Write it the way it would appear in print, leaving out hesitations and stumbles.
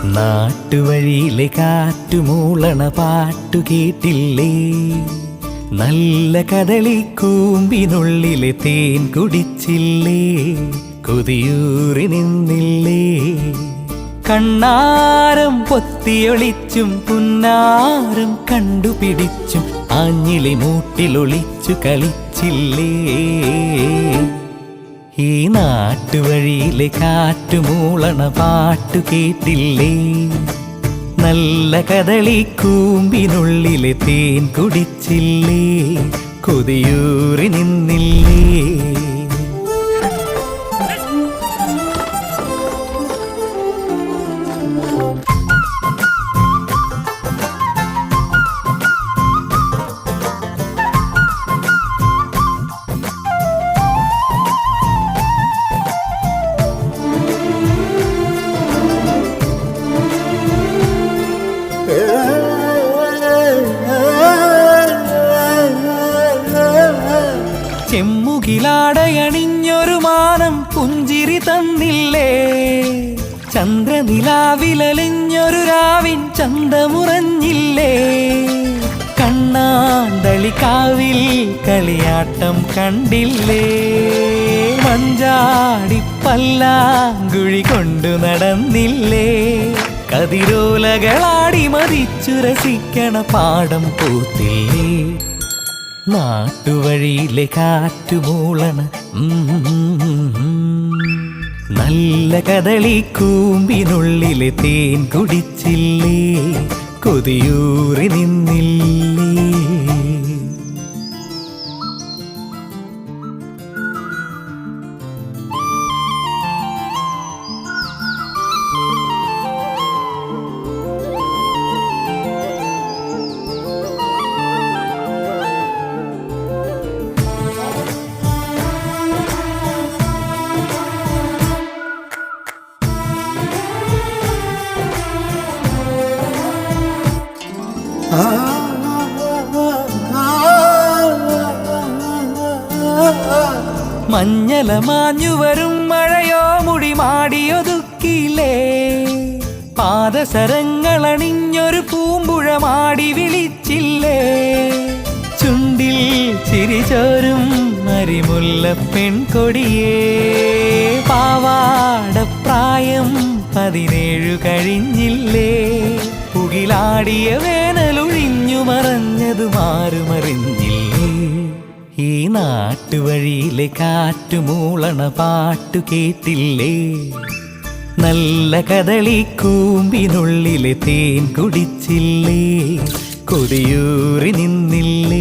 നാട്ടുവഴിയിലെ കാറ്റുമൂളണ പാട്ടു കേട്ടില്ലേ? നല്ല കദളിക്കൂമ്പിനുള്ളിലെ തേൻ കുടിച്ചില്ലേ? കൊതിയൂറി നിന്നില്ലേ? കണ്ണാരം പൊത്തിയൊളിച്ചും പുന്നാരം കണ്ടുപിടിച്ചും ആഞ്ഞിലി മൂട്ടിലൊളിച്ചു കളിച്ചില്ലേ? ഈ നാട്ടുവഴിയിലെ കാറ്റുമൂളണ പാട്ടു കേട്ടില്ലേ? നല്ല കദളിക്കൂമ്പിനുള്ളിലെ തേൻ കുടിച്ചില്ലേ? കൊതിയൂറി നിന്നില്ലേ? ചെമ്മുകിലാടയണിഞ്ഞൊരു മാനം പുഞ്ചിരി തന്നില്ലേ? ചന്ദ്രനിലാവിലലിഞ്ഞൊരു രാവിൻ ചന്തമുറഞ്ഞില്ലേ? കണ്ണാന്തളിക്കാവിൽ കളിയാട്ടം കണ്ടില്ലേ? മഞ്ചാടിപ്പല്ലാങ്കുഴി കൊണ്ടു നടന്നില്ലേ? കതിരോലകളാടി മതിച്ചു രസിക്കണ പാടം പൂത്തില്ലേ? നാട്ടുവഴിയിലെ കാറ്റുമൂളണ നല്ല കദളിക്കൂമ്പിനുള്ളിലെ തേൻ കുടിച്ചില്ലേ? കൊതിയൂറി നിന്നില്ലേ? മഞ്ഞല മാഞ്ഞു വരും മഴയോ മുടി മാടിയൊതുക്കില്ലേ? പാദസരങ്ങളണിഞ്ഞൊരു പൂമ്പുഴ മാടി വിളിച്ചില്ലേ? ചുണ്ടിൽ ചിരിചോരും മരിമുല്ല പെൺകൊടിയേ, പാവാടപ്രായം 17 കഴിഞ്ഞില്ലേ? പുകിലാടിയ വേനലൊഴിഞ്ഞു മറഞ്ഞതു മാറുമറിഞ്ഞില്ലേ? ഈ നാട്ടുവഴിയിലെ കാറ്റുമൂളണ പാട്ടു കേട്ടില്ലേ? നല്ല കദളിക്കൂമ്പിനുള്ളിലെ തേൻ കുടിച്ചില്ലേ? കൊതിയൂറി നിന്നില്ലേ?